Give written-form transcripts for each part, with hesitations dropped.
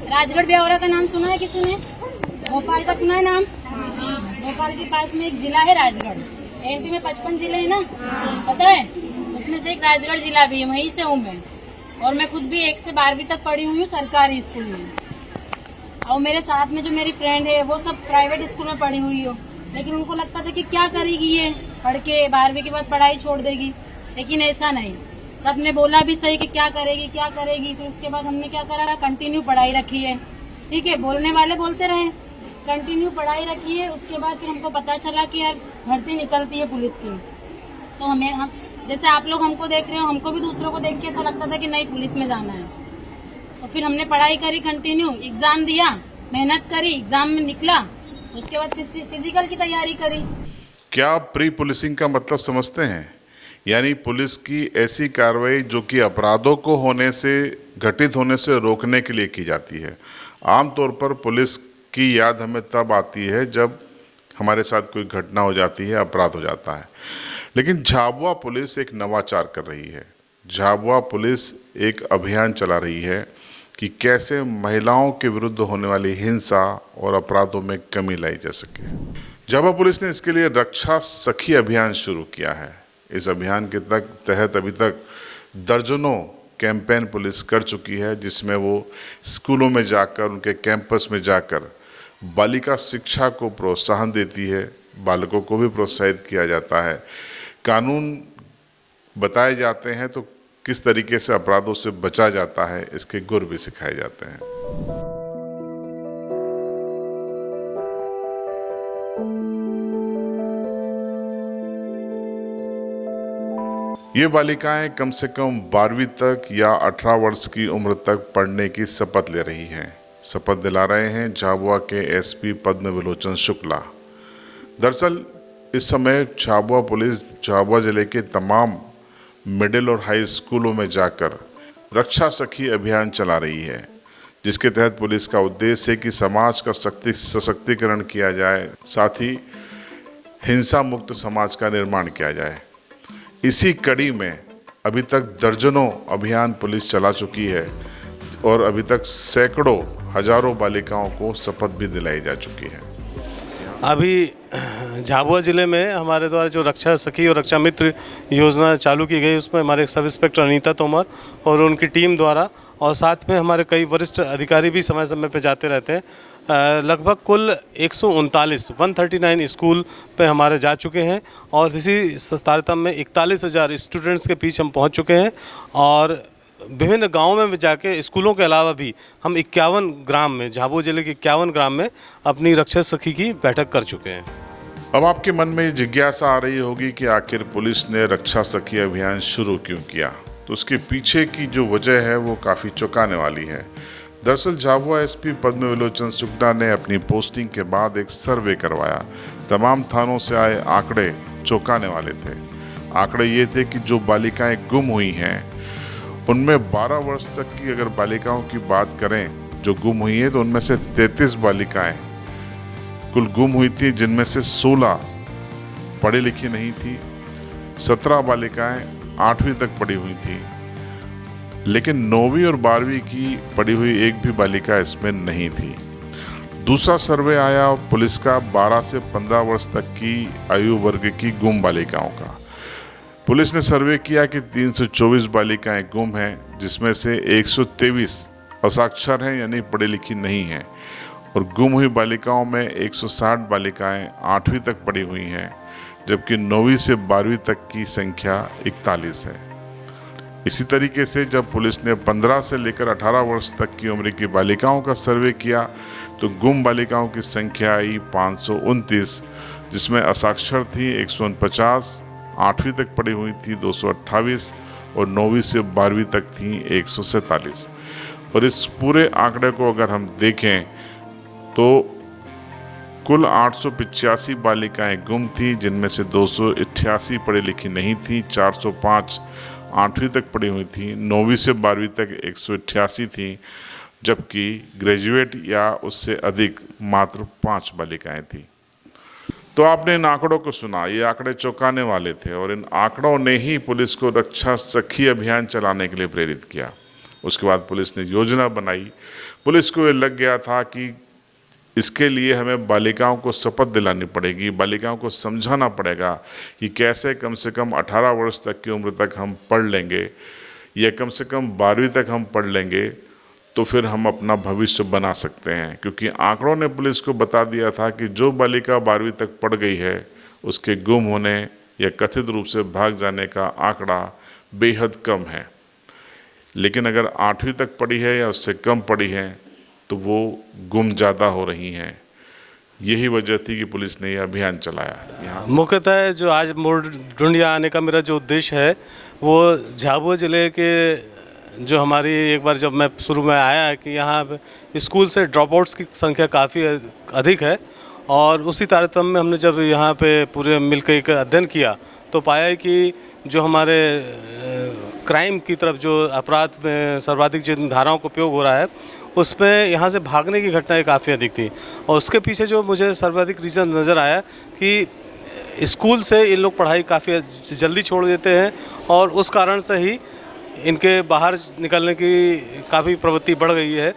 राजगढ़ ब्यावरा का नाम सुना है किसी ने? भोपाल का सुना है नाम? भोपाल के पास में एक जिला है राजगढ़। एमपी में 55 जिले हैं ना, पता है? उसमें से एक राजगढ़ जिला भी है, वहीं से हूँ मैं। और मैं खुद भी 1 से 12वीं तक पढ़ी हुई हूँ सरकारी स्कूल में। और मेरे साथ में जो मेरी फ्रेंड है वो सब प्राइवेट स्कूल में पढ़ी हुई हो, लेकिन उनको लगता था कि क्या करेगी ये पढ़ के, 12वीं के बाद पढ़ाई छोड़ देगी। लेकिन ऐसा नहीं, सबने बोला भी सही कि क्या करेगी क्या करेगी। फिर उसके बाद हमने क्या करा, कंटिन्यू पढ़ाई रखी है। ठीक है, बोलने वाले बोलते रहे, कंटिन्यू पढ़ाई रखी है। उसके बाद फिर हमको पता चला कि यार भर्ती निकलती है पुलिस की, तो हम जैसे आप लोग हमको देख रहे हो, हमको भी दूसरों को देख के ऐसा लगता था कि नहीं पुलिस में जाना है। तो फिर हमने पढ़ाई करी कंटिन्यू, एग्जाम दिया, मेहनत करी, एग्जाम में निकला। उसके बाद फिजिकल की तैयारी करी। क्या आप प्री पुलिसिंग का मतलब समझते हैं? यानी पुलिस की ऐसी कार्रवाई जो कि अपराधों को होने से, घटित होने से रोकने के लिए की जाती है। आमतौर पर पुलिस की याद हमें तब आती है जब हमारे साथ कोई घटना हो जाती है, अपराध हो जाता है। लेकिन झाबुआ पुलिस एक नवाचार कर रही है। झाबुआ पुलिस एक अभियान चला रही है कि कैसे महिलाओं के विरुद्ध होने वाली हिंसा और अपराधों में कमी लाई जा सके। झाबुआ पुलिस ने इसके लिए रक्षा सखी अभियान शुरू किया है। इस अभियान के तहत अभी तक दर्जनों कैंपेन पुलिस कर चुकी है, जिसमें वो स्कूलों में जाकर, उनके कैंपस में जाकर बालिका शिक्षा को प्रोत्साहन देती है, बालकों को भी प्रोत्साहित किया जाता है, कानून बताए जाते हैं तो किस तरीके से अपराधों से बचा जाता है, इसके गुर भी सिखाए जाते हैं। ये बालिकाएं कम से कम 12वीं तक या 18 वर्ष की उम्र तक पढ़ने की शपथ ले रही हैं। शपथ दिला रहे हैं झाबुआ के एसपी पद्म विलोचन शुक्ला। दरअसल इस समय झाबुआ पुलिस झाबुआ जिले के तमाम मिडिल और हाई स्कूलों में जाकर रक्षा सखी अभियान चला रही है, जिसके तहत पुलिस का उद्देश्य है कि समाज का सशक्तिकरण किया जाए, साथ ही हिंसा मुक्त समाज का निर्माण किया जाए। इसी कड़ी में अभी तक दर्जनों अभियान पुलिस चला चुकी है और अभी तक सैकड़ों हजारों बालिकाओं को शपथ भी दिलाई जा चुकी है। अभी झाबुआ ज़िले में हमारे द्वारा जो रक्षा सखी और रक्षा मित्र योजना चालू की गई, उसमें हमारे सब इंस्पेक्टर अनीता तोमर और उनकी टीम द्वारा, और साथ में हमारे कई वरिष्ठ अधिकारी भी समय समय पे जाते रहते हैं। लगभग कुल 139 स्कूल पे हमारे जा चुके हैं और इसी तारतम्य में 41,000 स्टूडेंट्स के बीच हम पहुंच चुके हैं। और विभिन्न गांवों में जाके स्कूलों के अलावा भी हम 51 ग्राम में, झाबुआ जिले के 51 ग्राम में अपनी रक्षा सखी की बैठक कर चुके हैं। अब आपके मन में जिज्ञासा आ रही होगी कि आखिर पुलिस ने रक्षा सखी अभियान शुरू क्यों किया, तो उसके पीछे की जो वजह है वो काफ़ी चौंकाने वाली है। दरअसल झाबुआ एसपी पद्म विलोचन शुक्ला ने अपनी पोस्टिंग के बाद एक सर्वे करवाया। तमाम थानों से आए आंकड़े चौंकाने वाले थे। आंकड़े ये थे कि जो बालिकाएं गुम हुई हैं उनमें 12 वर्ष तक की अगर बालिकाओं की बात करें जो गुम हुई है, तो उनमें से 33 बालिकाएं कुल गुम हुई थी, जिनमें से 16 पढ़ी लिखी नहीं थी, 17 बालिकाएं 8वीं तक पढ़ी हुई थी, लेकिन 9वीं और 12वीं की पढ़ी हुई एक भी बालिका इसमें नहीं थी। दूसरा सर्वे आया पुलिस का 12 से 15 वर्ष तक की आयु वर्ग की गुम बालिकाओं का। पुलिस ने सर्वे किया कि 324 बालिकाएं गुम हैं, जिसमें से 123 असाक्षर हैं यानी पढ़ी लिखी नहीं हैं, और गुम हुई बालिकाओं में 160 बालिकाएं 8वीं तक पढ़ी हुई हैं, जबकि 9वीं से 12वीं तक की संख्या 41 है। इसी तरीके से जब पुलिस ने 15 से लेकर 18 वर्ष तक की उम्र की बालिकाओं का सर्वे किया तो गुम बालिकाओं की संख्या आई 529, जिसमें असाक्षर थी 149, 8वीं तक पढ़ी हुई थी 228 और 9वीं से 12वीं तक थी 147। और इस पूरे आंकड़े को अगर हम देखें तो कुल 885 बालिकाएं गुम थी, जिनमें से 288 पढ़ी लिखी नहीं थी, 405 8वीं तक पढ़ी हुई थी, 9वीं से 12वीं तक 188 थी, जबकि ग्रेजुएट या उससे अधिक मात्र 5 बालिकाएं थी। तो आपने इन आंकड़ों को सुना, ये आंकड़े चौंकाने वाले थे और इन आंकड़ों ने ही पुलिस को रक्षा सखी अभियान चलाने के लिए प्रेरित किया। उसके बाद पुलिस ने योजना बनाई। पुलिस को ये लग गया था कि इसके लिए हमें बालिकाओं को शपथ दिलानी पड़ेगी, बालिकाओं को समझाना पड़ेगा कि कैसे कम से कम 18 वर्ष तक की उम्र तक हम पढ़ लेंगे या कम से कम 12वीं तक हम पढ़ लेंगे तो फिर हम अपना भविष्य बना सकते हैं। क्योंकि आंकड़ों ने पुलिस को बता दिया था कि जो बालिका 12वीं तक पढ़ गई है उसके गुम होने या कथित रूप से भाग जाने का आंकड़ा बेहद कम है। लेकिन अगर 8वीं तक पढ़ी है या उससे कम पढ़ी है तो वो गुम ज़्यादा हो रही हैं। यही वजह थी कि पुलिस ने यह अभियान चलाया। यहाँ मुख्यतः जो आज मोड़ ढूंढिया आने का मेरा जो उद्देश्य है वो झाबुआ ज़िले के जो हमारी एक बार जब मैं शुरू में आया है कि यहाँ पे स्कूल से ड्रॉप आउट्स की संख्या काफ़ी अधिक है और उसी तारतम्य में हमने जब यहाँ पे पूरे मिलकर एक अध्ययन किया तो पाया कि जो हमारे क्राइम की तरफ जो अपराध में सर्वाधिक जिन धाराओं का उपयोग हो रहा है उसमें यहाँ से भागने की घटनाएं काफ़ी अधिक थी। और उसके पीछे जो मुझे सर्वाधिक रीज़न नज़र आया कि स्कूल से इन लोग पढ़ाई काफ़ी जल्दी छोड़ देते हैं और उस कारण से ही इनके बाहर निकलने की काफ़ी प्रवृत्ति बढ़ गई है।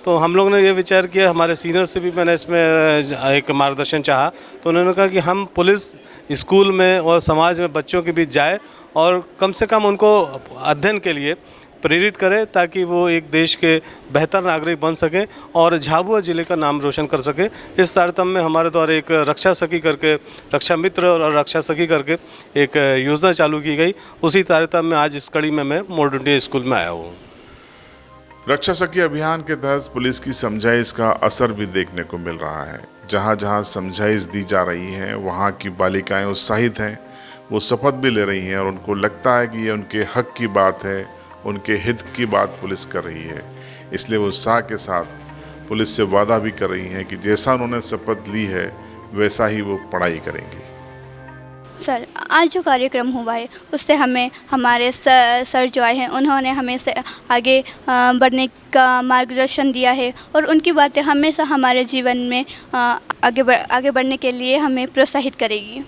तो हम लोग ने ये विचार किया, हमारे सीनियर से भी मैंने इसमें एक मार्गदर्शन चाहा तो उन्होंने कहा कि हम पुलिस स्कूल में और समाज में बच्चों के बीच जाए और कम से कम उनको अध्ययन के लिए प्रेरित करें ताकि वो एक देश के बेहतर नागरिक बन सकें और झाबुआ ज़िले का नाम रोशन कर सके। इस तारतम्य में हमारे द्वारा एक रक्षा सखी करके, रक्षा मित्र और रक्षा सखी करके एक योजना चालू की गई। उसी तारतम्य में आज इस कड़ी में मैं मोड़ ढूंढिया स्कूल में आया हूँ। रक्षा सखी अभियान के तहत पुलिस की समझाइश का असर भी देखने को मिल रहा है। जहाँ जहाँ समझाइश दी जा रही है वहाँ की बालिकाएं उत्साहित हैं, वो शपथ भी ले रही हैं और उनको लगता है कि ये उनके हक की बात है, उनके हित की बात पुलिस कर रही है। इसलिए वो उत्साह के साथ पुलिस से वादा भी कर रही हैं कि जैसा उन्होंने शपथ ली है वैसा ही वो पढ़ाई करेंगी। सर, आज जो कार्यक्रम हुआ है उससे हमें हमारे सर जो आए हैं उन्होंने हमें से आगे बढ़ने का मार्गदर्शन दिया है और उनकी बातें हमेशा हमारे जीवन में आगे बढ़ने के लिए हमें प्रोत्साहित करेगी।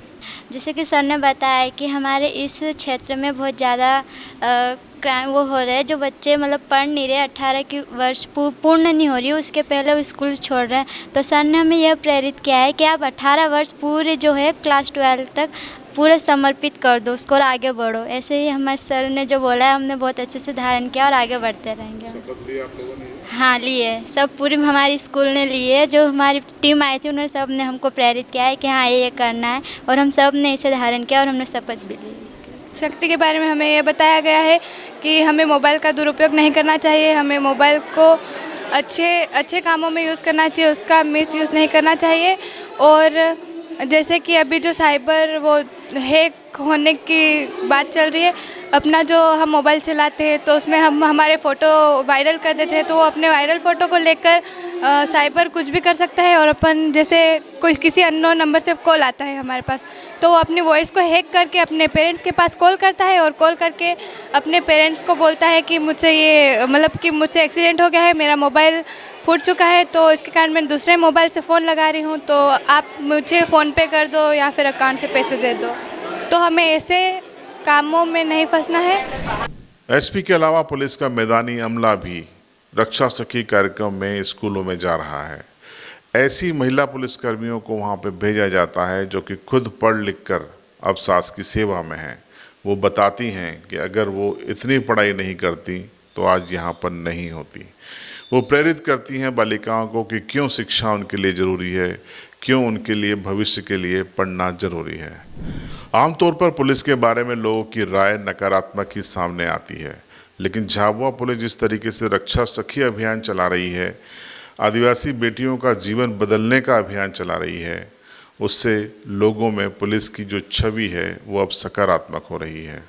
जैसे कि सर ने बताया कि हमारे इस क्षेत्र में बहुत ज़्यादा क्राइम वो हो रहे हैं, जो बच्चे मतलब पढ़ नहीं रहे, 18 की वर्ष पूर्ण नहीं हो रही, उसके पहले वो स्कूल छोड़ रहे हैं। तो सर ने हमें यह प्रेरित किया है कि आप 18 वर्ष पूरे जो है क्लास 12 तक पूरे समर्पित कर दो उसको और आगे बढ़ो। ऐसे ही हमारे सर ने जो बोला है हमने बहुत अच्छे से धारण किया और आगे बढ़ते रहेंगे। हाँ, लिए सब पूरी हमारी स्कूल ने लिए, जो हमारी टीम आई थी उन्होंने सब ने हमको प्रेरित किया है कि हाँ ये करना है और हम सब ने इसे धारण किया और हमने शपथ भी ली। शक्ति के बारे में हमें ये बताया गया है कि हमें मोबाइल का दुरुपयोग नहीं करना चाहिए, हमें मोबाइल को अच्छे कामों में यूज़ करना चाहिए, उसका मिस यूज़ नहीं करना चाहिए। और जैसे कि अभी जो साइबर वो हैक होने की बात चल रही है, अपना जो हम मोबाइल चलाते हैं तो उसमें हम हमारे फ़ोटो वायरल कर देते हैं तो वो अपने वायरल फ़ोटो को लेकर साइबर कुछ भी कर सकता है। और अपन जैसे कोई किसी अननोन नंबर से कॉल आता है हमारे पास तो वो अपनी वॉइस को हैक करके अपने पेरेंट्स के पास कॉल करता है और कॉल करके अपने पेरेंट्स को बोलता है कि मुझसे ये मतलब कि मुझसे एक्सीडेंट हो गया है, मेरा मोबाइल फूट चुका है तो इसके कारण मैं दूसरे मोबाइल से फ़ोन लगा रही हूँ, तो आप मुझे फ़ोन पे कर दो या फिर अकाउंट से पैसे दे दो। तो हमें ऐसे कामों में नहीं फंसना है। एसपी के अलावा पुलिस का मैदानी अमला भी रक्षा सखी कार्यक्रम में स्कूलों में जा रहा है। ऐसी महिला पुलिसकर्मियों को वहां पे भेजा जाता है जो कि खुद पढ़ लिख कर अब सास की सेवा में हैं। वो बताती हैं कि अगर वो इतनी पढ़ाई नहीं करती तो आज यहाँ पर नहीं होती। वो प्रेरित करती हैं बालिकाओं को कि क्यों शिक्षा उनके लिए ज़रूरी है, क्यों उनके लिए भविष्य के लिए पढ़ना ज़रूरी है। आमतौर पर पुलिस के बारे में लोगों की राय नकारात्मक ही सामने आती है, लेकिन झाबुआ पुलिस जिस तरीके से रक्षा सखी अभियान चला रही है, आदिवासी बेटियों का जीवन बदलने का अभियान चला रही है, उससे लोगों में पुलिस की जो छवि है वो अब सकारात्मक हो रही है।